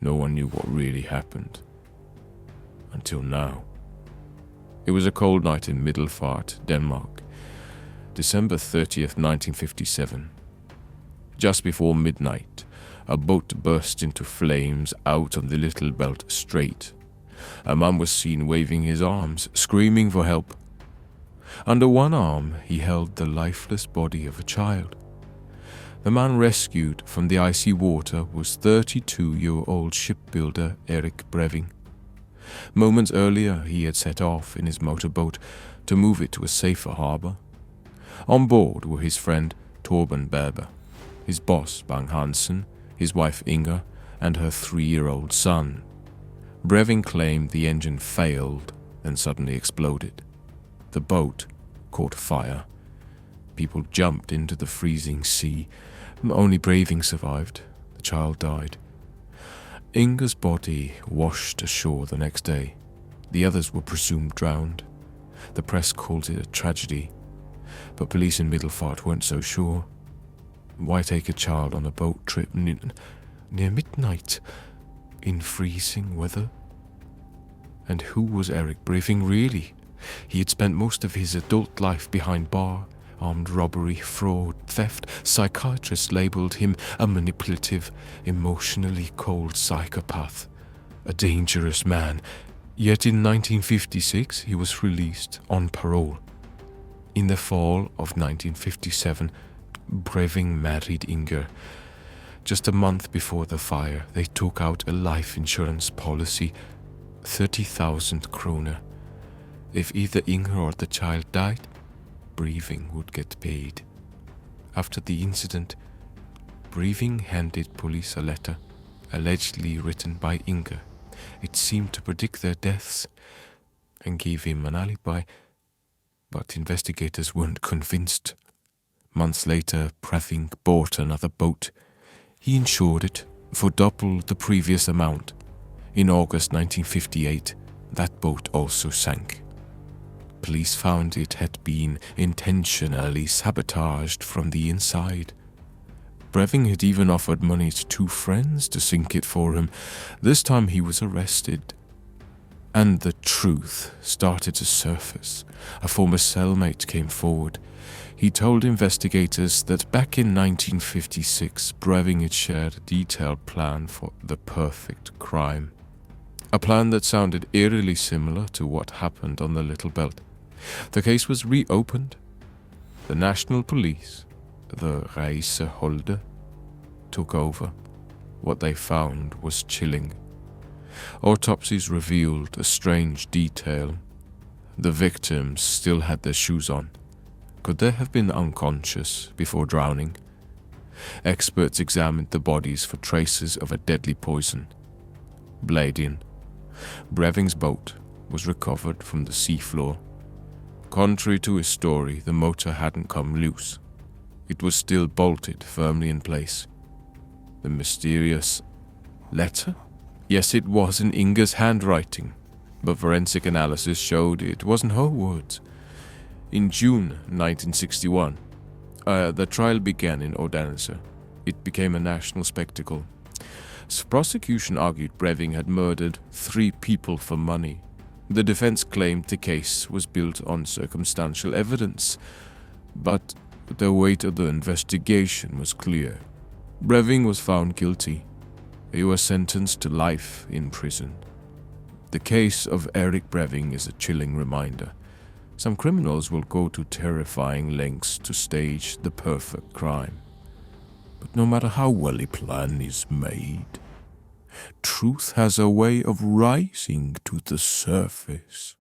no one knew what really happened. Until now. It was a cold night in Middelfart, Denmark, December 30th, 1957. Just before midnight, a boat burst into flames out on the Little Belt Strait. A man was seen waving his arms, screaming for help. Under one arm, he held the lifeless body of a child. The man rescued from the icy water was 32-year-old shipbuilder Erik Breving. Moments earlier, he had set off in his motorboat to move it to a safer harbor. On board were his friend Torben Berber, his boss Bang Hansen, his wife Inger, and her 3-year-old son. Breving claimed the engine failed and suddenly exploded. The boat caught fire. People jumped into the freezing sea. Only Breving survived. The child died. Inger's body washed ashore the next day. The others were presumed drowned. The press called it a tragedy, but police in Middelfart weren't so sure. Why take a child on a boat trip near midnight in freezing weather? And who was Erik Breving really? He had spent most of his adult life behind bar. Armed robbery, fraud, theft. Psychiatrists labeled him a manipulative, emotionally cold psychopath, a dangerous man. Yet in 1956 he was released on parole. In the fall of 1957, Breving married Inger. Just a month before the fire, they took out a life insurance policy, 30,000 kroner. If either Inger or the child died, Breving would get paid. After the incident, Breving handed police a letter, allegedly written by Inger. It seemed to predict their deaths and gave him an alibi, but investigators weren't convinced. Months later, Breving bought another boat. He insured it for double the previous amount. In August 1958, that boat also sank. Police found it had been intentionally sabotaged from the inside. Breving had even offered money to 2 friends to sink it for him. This time he was arrested. And the truth started to surface. A former cellmate came forward. He told investigators that back in 1956, Breving had shared a detailed plan for the perfect crime. A plan that sounded eerily similar to what happened on the Little Belt. The case was reopened. The national police, the Reiseholder, took over. What they found was chilling. Autopsies revealed a strange detail. The victims still had their shoes on. Could they have been unconscious before drowning? Experts examined the bodies for traces of a deadly poison. Bladin. Breving's boat was recovered from the seafloor. Contrary to his story, the motor hadn't come loose. It was still bolted firmly in place. The mysterious letter? Yes, it was in Inger's handwriting, but forensic analysis showed it wasn't her words. In June 1961, the trial began in Odense. It became a national spectacle. Prosecution argued Breving had murdered 3 people for money. The defense claimed the case was built on circumstantial evidence, but the weight of the investigation was clear. Breving was found guilty. He was sentenced to life in prison. The case of Erik Breving is a chilling reminder. Some criminals will go to terrifying lengths to stage the perfect crime. But no matter how well a plan is made, truth has a way of rising to the surface.